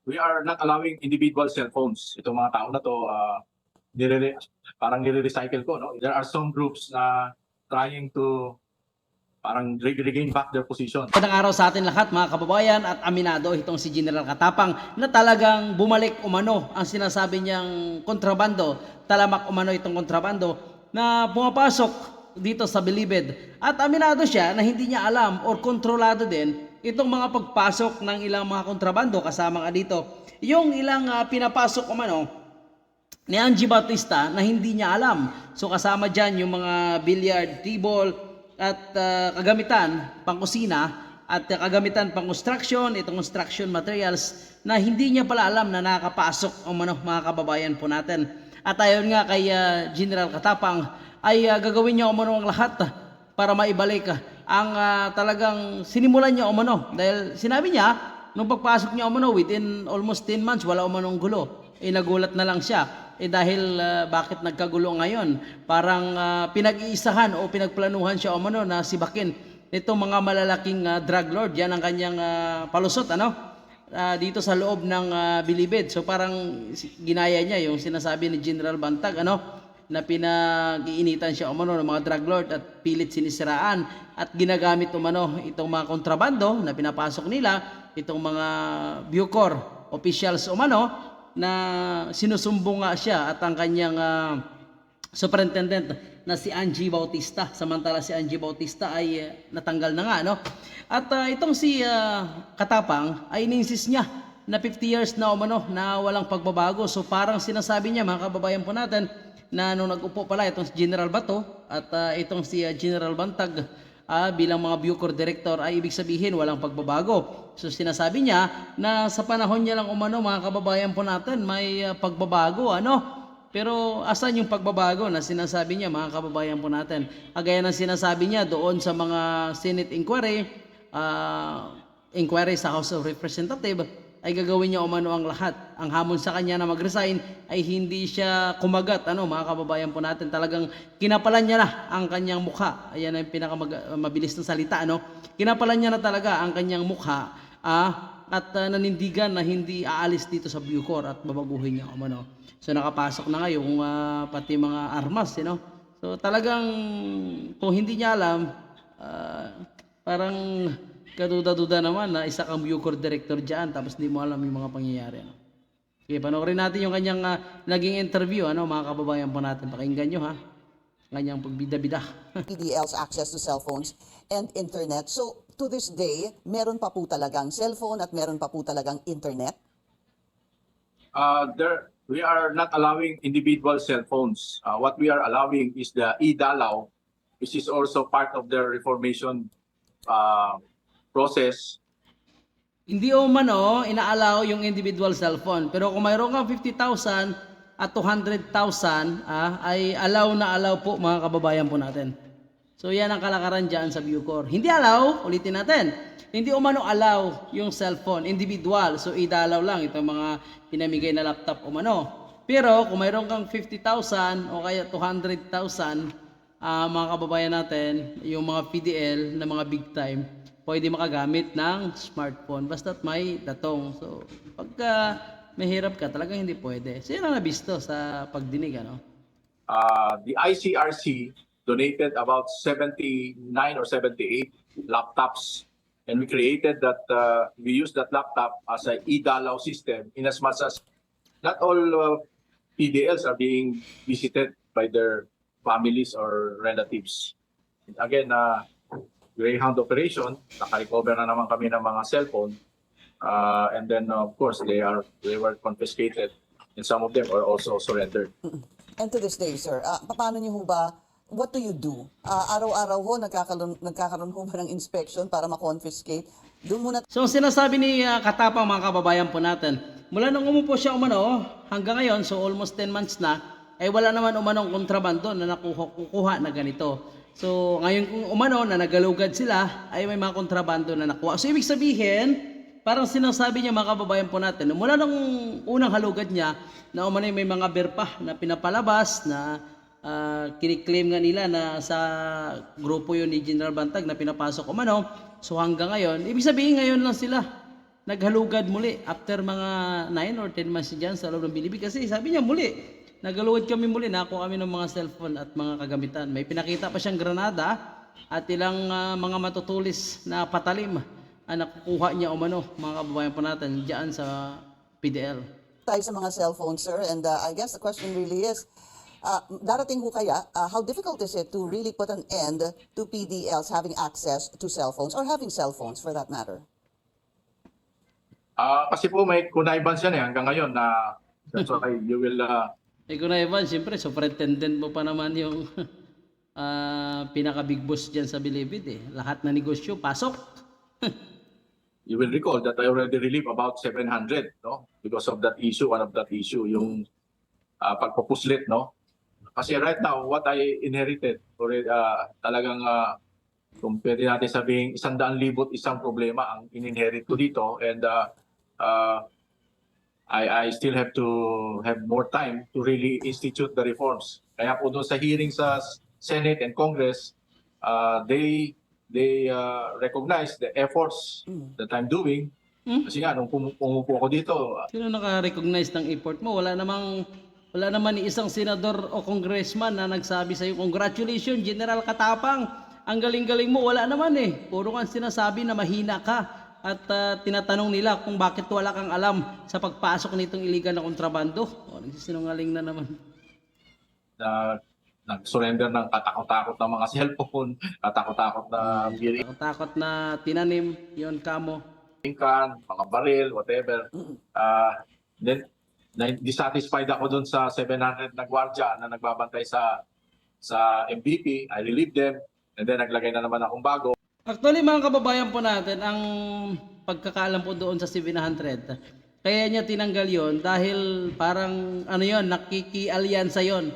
we are not allowing individual cell phones. Itong mga tao na to, parang nire-recycle ko, no? There are some groups na trying to parang regain back their position. Magandang araw sa atin lahat mga kababayan, at aminado itong si General Katapang na talagang bumalik umano ang sinasabi niyang kontrabando, talamak umano itong kontrabando na pumapasok dito sa Bilibid. At aminado siya na hindi niya alam or kontrolado din itong mga pagpasok ng ilang mga kontrabando, kasama nga dito yung ilang pinapasok umano ni Angie Bautista na hindi niya alam. So kasama dyan yung mga billiard table at kagamitan pang kusina at kagamitan pang construction, itong construction materials na hindi niya pala alam na nakapasok ang mga kababayan po natin. At ayon nga kay General Katapang ay gagawin niya umano ang lahat para maibalik ang talagang sinimulan niya umano, dahil sinabi niya nung pagpasok niya umano within almost 10 months wala umanong gulo. Nagulat na lang siya dahil bakit nagkagulo ngayon, parang pinag-iisahan o pinagplanuhan siya umano na sibakin itong mga malalaking drug lord. Yan ang kanyang palusot dito sa loob ng Bilibid. So parang ginaya niya yung sinasabi ni General Bantag na pinag-iinitan siya umano ng mga drug lord at pilit sinisiraan at ginagamit umano itong mga kontrabando na pinapasok nila, itong mga Bucor officials umano na sinusumbong nga siya at ang kanyang superintendent na si Angie Bautista. Samantala si Angie Bautista ay natanggal na nga At itong si Katapang ay ininsist niya na 50 years na umano na walang pagbabago. So parang sinasabi niya mga kababayan po natin na nung nag-upo pala itong si General Bato at itong si General Bantag bilang mga Bucor director ay ibig sabihin walang pagbabago. So sinasabi niya na sa panahon niya lang umano mga kababayan po natin may pagbabago pero asan yung pagbabago na sinasabi niya mga kababayan po natin? Gaya ng sinasabi niya doon sa mga Senate inquiry sa House of Representatives, ay gagawin niya umano ang lahat. Ang hamon sa kanya na mag-resign ay hindi siya kumagat mga kababayan po natin. Talagang kinapalan niya na ang kanyang mukha. Ayan ang pinakamabilis na salita Kinapalan niya na talaga ang kanyang mukha at nanindigan na hindi aalis dito sa Bucor at babaguhin niya umano. So nakapasok na nga yung pati mga armas So talagang kung hindi niya alam, parang kaduda-duda naman na isa kang Bucor director dyan tapos di mo alam yung mga pangyayari Okay, panoorin natin yung kanyang naging interview mga kababayan po natin. Pakinggan nyo kanyang pagbida-bida. PDL's access to cell phones and internet. So to this day, meron pa po talagang cellphone at meron pa po talagang internet? We are not allowing individual cell phones. What we are allowing is the e-Dalaw, which is also part of the reformation process. Hindi umano inaalaw yung individual cellphone, pero kung mayroon kang 50,000 at 200,000 ay allow po mga kababayan po natin. So yan ang kalakaran dyan sa Bucor. Hindi allow, ulitin natin, hindi umano allow yung cellphone individual. So idalaw lang itong mga pinamigay na laptop umano. Pero kung mayroon kang 50,000 o kaya 200,000 mga kababayan natin, yung mga PDL na mga big time, pwede makagamit ng smartphone basta't may datong. So pagka mahirap ka, talagang hindi pwede. So yan ang nabisto sa pagdinig The ICRC donated about 79 or 78 laptops, and we created that, we use that laptop as an e-Dalaw system, in as much as not all PDLs are being visited by their families or relatives. Again, Greyhound operation, naka-recover na naman kami ng mga cellphone, and then of course they were confiscated, and some of them are also surrendered. And to this day, sir, paano niyo ba, what do you do? Araw-araw nagkakaroon ho ba ng inspection para ma-confiscate? Doon muna. So sinasabi ni Katapang mga kababayan po natin, mula nung umupo siya umano hanggang ngayon, so almost 10 months na, ay wala naman umanong kontrabando na nakukuha na ganito. So ngayon kung umano na nagalugad sila, ay may mga kontrabando na nakuha. So ibig sabihin, parang sinasabi niya mga kababayan po natin, mula nung unang halugad niya, na umano may mga berpa na pinapalabas na kiniklaim nga nila na sa grupo yun ni General Bantag na pinapasok umano. So hanggang ngayon, ibig sabihin ngayon lang sila naghalugad muli after mga 9 or 10 months dyan sa loob ng Bilibid. Kasi sabi niya muli, naghalugad kami muli, nakuha kami ng mga cellphone at mga kagamitan. May pinakita pa siyang granada at ilang mga matutulis na patalim ang nakukuha niya umano, mga kababayan po natin dyan sa PDL. Tayo sa mga cellphone, sir, and I guess the question really is, darating ho kaya, how difficult is it to really put an end to PDLs having access to cell phones or having cell phones for that matter? Kasi po may connivance yan hanggang ngayon na that's why you will Kung na Evan, siyempre, superintendent mo pa naman yung pinaka-big boss dyan sa Bilibid eh. Lahat na negosyo, pasok. you will recall that I already relieved about 700 no because of that issue, one of that issue yung pagpupuslit no. Kasi right now what I inherited already talagang kung pwede natin sabihin 100,000 isang problema ang in-inherit ko dito, and I still have to have more time to really institute the reforms. Kaya po doon sa hearing sa Senate and Congress, they recognize the efforts that I'm doing. Kasi nga, nung pumupo ako dito, Sino naka-recognize ng effort mo? Wala naman ni isang senador o congressman na nagsabi sa iyo, "Congratulations, General Katapang. Ang galing-galing mo." Wala naman eh. Puro kang sinasabi na mahina ka. At tinatanong nila kung bakit wala kang alam sa pagpasok nitong illegal na kontrabando. O, nagsisinungaling na naman. na nag-surrender ng katakot-takot ng mga cellphone, katakot-takot na Takot na tinanim yon kamo. can, mga baril, whatever. Then, dissatisfied ako dun sa 700 na gwardiya na nagbabantay sa MVP. I relieved them, and then naglagay na naman akong bago. Actually, mga kababayan po natin, ang pagkakaalam po doon sa 700, kaya niya tinanggal yon dahil parang ano yon, nakikialyansa yon.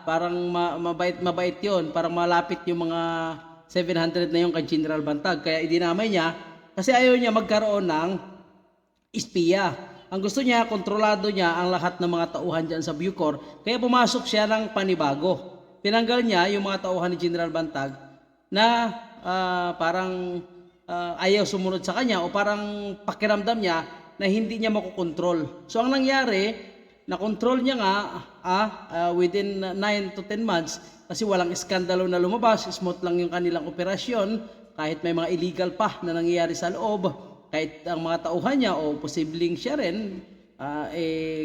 Parang mabait yon, parang malapit yung mga 700 na yon kay General Bantag. Kaya idinamay niya kasi ayaw niya magkaroon ng espiya. Ang gusto niya, kontrolado niya ang lahat ng mga tauhan dyan sa Bucor. Kaya pumasok siya ng panibago. Tinanggal niya yung mga tauhan ni General Bantag na parang ayaw sumunod sa kanya o parang pakiramdam niya na hindi niya makokontrol. So ang nangyari, na-control niya nga within 9 to 10 months kasi walang iskandalo na lumabas, smooth lang yung kanilang operasyon, kahit may mga illegal pa na nangyayari sa loob, kahit ang mga tauhan niya o posibleng siya rin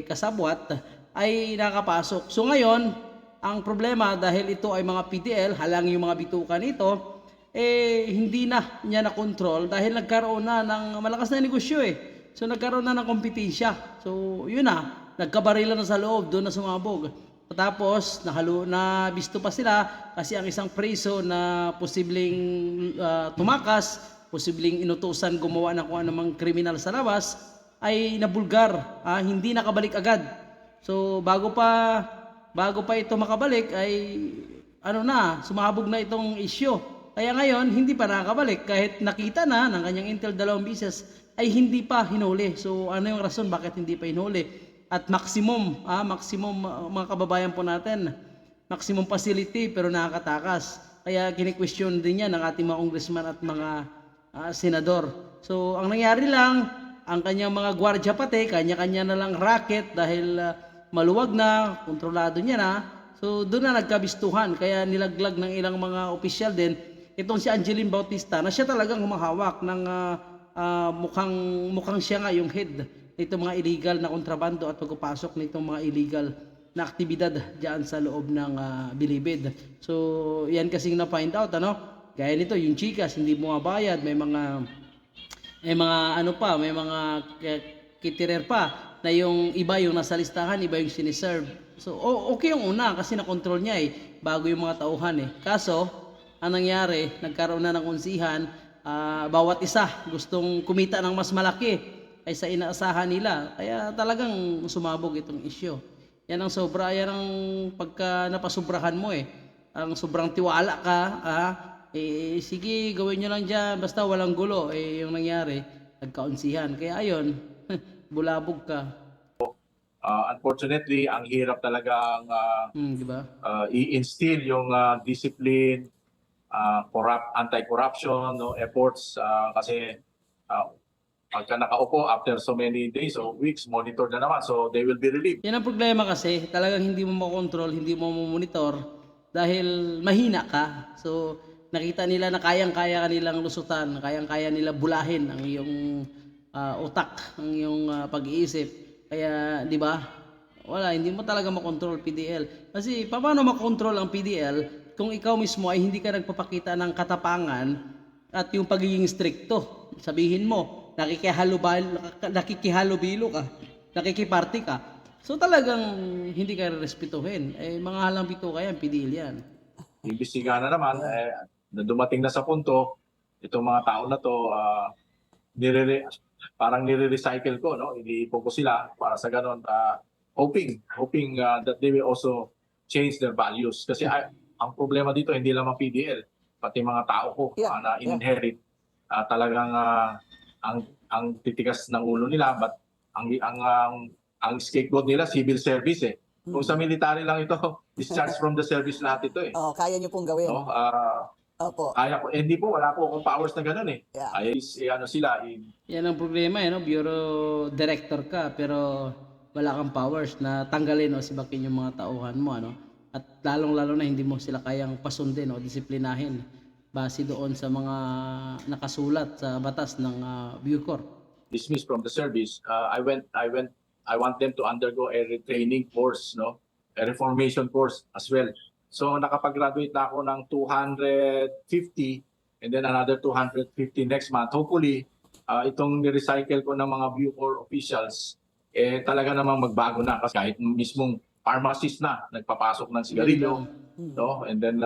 kasabwat ay nakapasok. So ngayon, ang problema dahil ito ay mga PDL, halang yung mga bituka nito, hindi na niya na-control dahil nagkaroon na ng malakas na negosyo eh. So nagkaroon na ng kompetensya. So yun na, nagkabarila na sa loob, doon na sumabog. Tapos nabisto pa sila kasi ang isang preso na posibleng tumakas, posibleng inutusan gumawa ng kung anumang kriminal sa labas, ay nabulgar, hindi nakabalik agad. So bago pa ito makabalik ay sumabog na itong issue. Kaya ngayon, hindi pa nakakabalik. Kahit nakita na ng kanyang intel 2 beses, ay hindi pa hinuli. So, ano yung rason bakit hindi pa hinuli? At maximum mga kababayan po natin, maximum facility pero nakakatakas. Kaya kini-question din niya ng ating mga congressman at mga senador. So, ang nangyari lang, ang kanyang mga gwardiya pati, kanya-kanya na lang racket dahil maluwag na, kontrolado niya na. So, doon na nagkabistuhan. Kaya nilaglag ng ilang mga opisyal din itong si Angeline Bautista na siya talagang humahawak ng mukhang siya nga yung head nitong mga illegal na kontrabando at pagpapasok nitong mga illegal na aktibidad diyan sa loob ng Bilibid. So, yan kasing na-find out, Gaya nito, yung chikas, hindi bumabayad, may mga kitirer pa na yung iba yung nasa listahan, iba yung siniserve. So, okay yung una kasi na-control niya bago yung mga tauhan Kaso, ang nangyari, nagkaroon na ng unsihan, bawat isa gustong kumita ng mas malaki kaysa inaasahan nila. Kaya talagang sumabog itong issue. Yan ang sobra, yan ang pagka napasubrahan mo Ang sobrang tiwala ka, sige, gawin nyo lang dyan, basta walang gulo. Yung nangyari, nagkaunsihan. Kaya ayun, bulabog ka. Unfortunately, ang hirap talaga Diba? i-instill yung discipline, anti-corruption efforts kasi pagka nakaupo after so many days or weeks, monitor na naman. So they will be relieved. Yan ang problema kasi, talagang hindi mo makontrol, hindi mo monitor dahil mahina ka. So nakita nila na kayang-kaya kanilang lusutan, kayang-kaya nila bulahin ang iyong utak, ang iyong pag-iisip. Kaya, di ba? Wala, hindi mo talaga makontrol PDL. Kasi paano makontrol ang PDL kung ikaw mismo ay hindi ka nagpapakita ng katapangan at yung pagiging stricto? Sabihin mo, nakikihalubilo ka, nakikiparty ka. So talagang hindi ka respetuhin. Eh, mga halang bito kaya, PDL yan. Imbestigahan na naman, na dumating na sa punto, itong mga tao na to, parang nire-recycle ko, no? Iniipon ko sila para sa ganun, hoping that they will also change their values. Kasi ang problema dito, hindi lamang PDL, pati mga tao ko na in-inherit, talagang ang titigas ng ulo nila, but ang scapegoat nila, civil service eh. Kung sa military lang ito, discharge from the service lahat ito eh. Oh, kaya niyo pong gawin. No? Opo. Kaya ko, hindi po, wala po akong powers na gano'n eh. Yeah. Ano sila, Yan ang problema, no? Bureau director ka, pero wala kang powers na tanggalin o sibakin yung mga tauhan mo, ano? At lalong-lalo na hindi mo sila kayang pasundin o disiplinahin base doon sa mga nakasulat sa batas ng Bucor. dismissed from the service. I want them to undergo a retraining course, no? A reformation course as well. So nakapag-graduate na ako ng 250 and then another 250 next month. Hopefully, itong ni-recycle ko ng mga Bucor officials, talaga namang magbago na. Kasi kahit mismong pharmacist na, nagpapasok ng sigarilyo, no? And then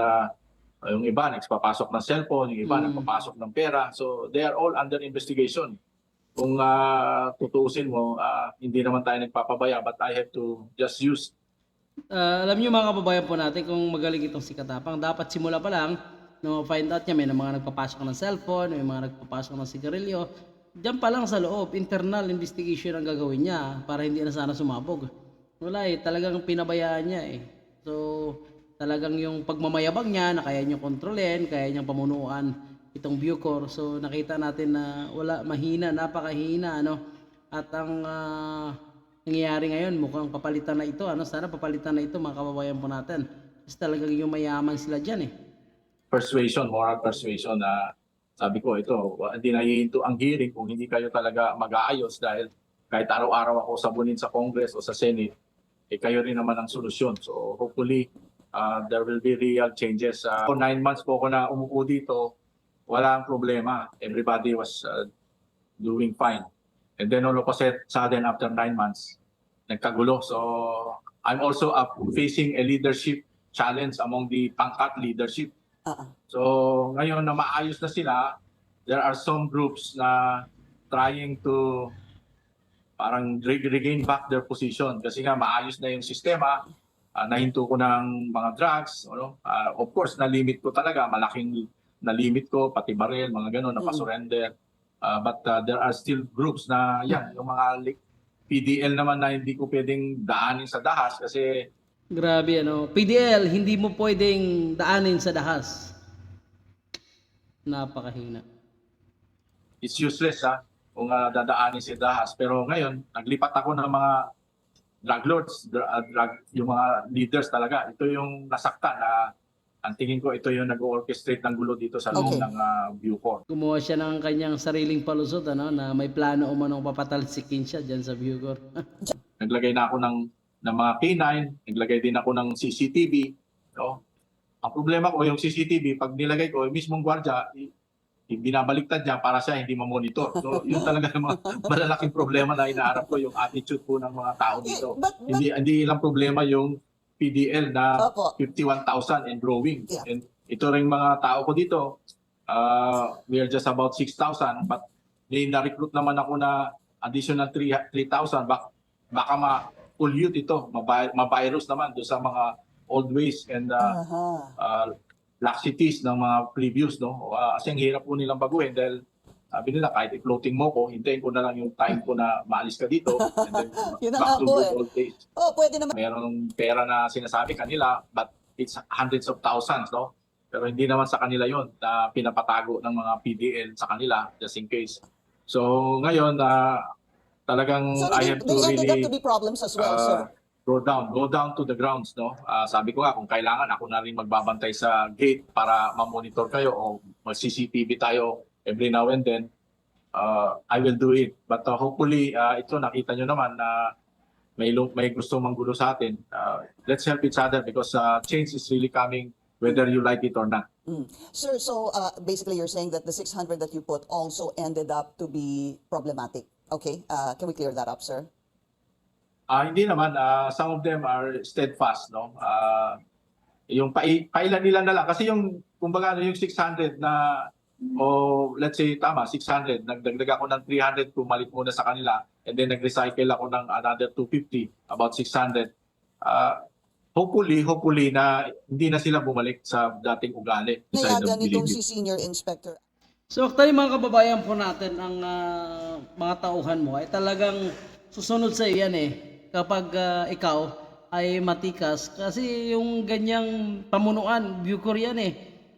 yung iba, nagpapasok ng cellphone, yung iba, nagpapasok ng pera. So they are all under investigation. Kung tutuusin mo, hindi naman tayo nagpapabaya, but I have to just use. Alam niyo mga kababayan po natin kung magaling itong si Katapang, dapat simula pa lang no, find out niya may mga nagpapasok ng cellphone, may mga nagpapasok ng sigarilyo. Diyan pa lang sa loob, internal investigation ang gagawin niya para hindi na sana sumabog. Wala eh, talagang pinabayaan niya eh. So, talagang yung pagmamayabang niya na kaya niyang kontrolin, kaya niyang pamunuan itong Bucor. So, nakita natin na wala, mahina, napakahina, ano. At ang nangyayari ngayon, mukhang papalitan na ito, ano. Sana papalitan na ito, mga kababayan po natin. Kasi talagang yung mayaman sila dyan eh. Persuasion, moral persuasion na sabi ko ito, hindi na hihinto ang hearing kung hindi kayo talaga mag-aayos dahil kahit araw-araw ako sabunin sa Congress o sa Senate, kayo rin naman ang solusyon. So hopefully, there will be real changes. 9 months po ako na umupo dito, wala ang problema. Everybody was doing fine. And then all of a sudden, after 9 months, nagkagulo. So I'm also facing a leadership challenge among the pangkat leadership. So ngayon na maayos na sila, there are some groups na trying to parang regain back their position kasi nga maayos na yung sistema, nahinto ko ng mga drugs, ano? Of course, na-limit ko talaga, malaking na-limit ko, pati baril, mga gano'n, napasurrender. But there are still groups na yan, yung mga PDL naman na hindi ko pwedeng daanin sa dahas kasi Grabe ano, PDL hindi mo pwedeng daanin sa dahas. Napakahina. it's useless kung dadaanin sa dahas. Pero ngayon, naglipat ako ng mga drug lords, yung mga leaders talaga. Ito yung nasaktan na ang tingin ko ito yung nag-orchestrate ng gulo dito sa loob ng Bucor. Gumawa siya ng kanyang sariling palusot ano, na may plano umanong papatalsikin siya dyan sa Bucor. Naglagay na ako ng mga K9, naglagay din ako ng CCTV. No? Ang problema ko, yung CCTV, pag nilagay ko, yung mismong gwardiya, binabaliktad niya para siya hindi ma-monitor. So, yun talaga yung mga malalaking problema na inaarap ko, yung attitude po ng mga tao dito. Hindi lang problema yung PDL na 51,000 and growing. Yeah. And ito rin mga tao ko dito, we are just about 6,000, but may na-recruit naman ako na additional 3,000. Baka ma-pollute ito, ma-virus naman doon sa mga old ways and laxities ng mga previous, no? Kasi ang hirap po nilang baguhin dahil sabi nila kahit i-floating mo ko, hintayin ko na lang yung time ko na maalis ka dito and then back to good old days. Pwede naman. Merong pera na sinasabi kanila but it's hundreds of thousands, no? Pero hindi naman sa kanila yon na pinapatago ng mga PDL sa kanila just in case So ngayon, talagang So I have to they ended up really to be problems as well, sir. go down to the grounds, no? Sabi ko nga, kung kailangan, ako na rin magbabantay sa gate para ma-monitor kayo o mag-CCTV tayo every now and then. I will do it. But hopefully, ito nakita nyo naman na may gusto manggulo sa atin. Let's help each other because change is really coming whether you like it or not. Sir, so basically you're saying that the 600 that you put also ended up to be problematic. Okay, can we clear that up, sir? Hindi naman. Some of them are steadfast, no? Yung pailan-ilan na lang. Kasi yung, kumbaga, yung 600 na, o let's say, tama, 600, nagdagdag ako ng 300, pumalit muna sa kanila, and then nag-recycle ako ng another 250, about 600. Hopefully na hindi na sila bumalik sa dating ugali. Inside Nayagan of nitong Bilibid. si Senior Inspector. So actually mga kababayan po natin, ang mga tauhan mo ay talagang susunod sa iyo yan kapag ikaw ay matikas. Kasi yung ganyang pamunuan, Bucor yan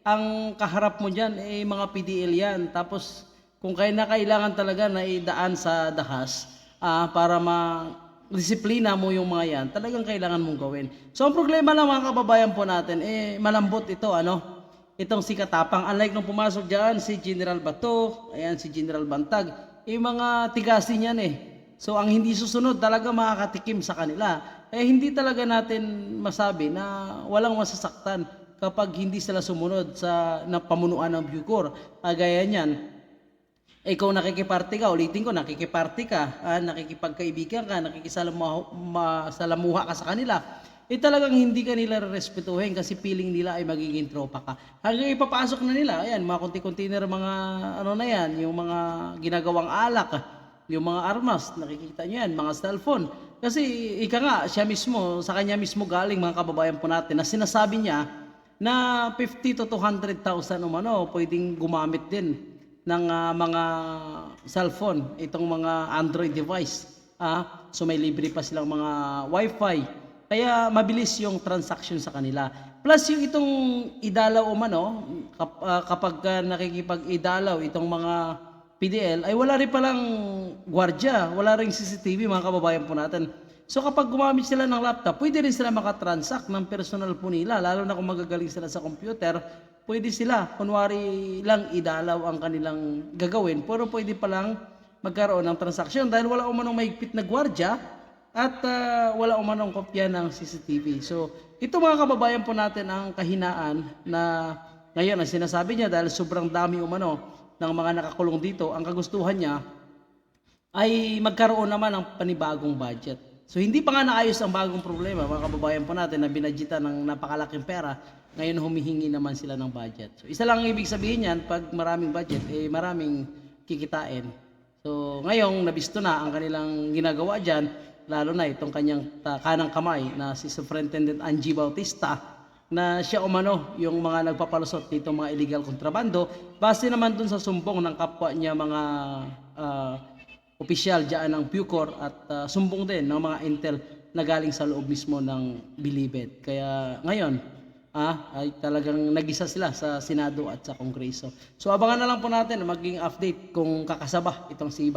Ang kaharap mo dyan ay mga PDL yan. Tapos kung kailangan talaga na idaan sa dahas para disiplina mo yung mga yan, talagang kailangan mong gawin. So ang problema lang mga kababayan po natin, malambot ito, itong si Katapang. Unlike nung pumasok dyan, si General Bato, ayan, si General Bantag, mga tigasin yan So ang hindi susunod talaga makakatikim sa kanila. Hindi talaga natin masabi na walang masasaktan kapag hindi sila sumunod sa pamunuan ng Bucor. Gaya niyan, ikaw nakikiparte ka, ulitin ko, nakikiparte ka, nakikipagkaibigan ka, nakikisalamuha ka sa kanila, talagang hindi ka nila respetuhin kasi feeling nila ay magiging tropa ka. Hanggang ipapasok na nila, ayan, mga konti-container, mga na yan, yung mga ginagawang alak, yung mga armas, nakikita nyo yan, mga cellphone. Kasi ika nga, siya mismo, sa kanya mismo galing mga kababayan po natin, na sinasabi niya na 50 to 200,000 pwedeng gumamit din ng mga cellphone, itong mga Android device. So may libre pa silang mga Wi-Fi. Kaya mabilis yung transaction sa kanila. Plus yung itong idalaw kapag nakikipag-idalaw itong mga PDL, ay wala rin palang gwardya, wala rin CCTV mga kababayan po natin. So kapag gumamit sila ng laptop, pwede rin sila makatransact ng personal po nila, lalo na kung magagaling sila sa computer, pwede sila, kunwari lang idalaw ang kanilang gagawin, pero pwede palang magkaroon ng transaksyon dahil wala umanong mahigpit na gwardya at wala umanong kopya ng CCTV. So ito mga kababayan po natin ang kahinaan na ngayon ang sinasabi niya dahil sobrang dami ng mga nakakulong dito, ang kagustuhan niya ay magkaroon naman ng panibagong budget. So hindi pa nga naayos ang bagong problema mga kababayan po natin na binadgetan ng napakalaking pera, ngayon humihingi naman sila ng budget. So isa lang ang ibig sabihin niyan, pag maraming budget, maraming kikitain. So ngayong nabisto na ang kanilang ginagawa dyan, lalo na itong kanyang kanang kamay na si Superintendent Angie Bautista, na siya yung mga nagpapalusot dito mga illegal kontrabando, base naman dun sa sumbong ng kapwa niya mga opisyal dyan ng Bucor at sumbong din ng mga intel na galing sa loob mismo ng Bilibid. Kaya ngayon, ay talagang nag-isa sila sa Senado at sa Kongreso. So abangan na lang po natin maging update kung kakasaba itong si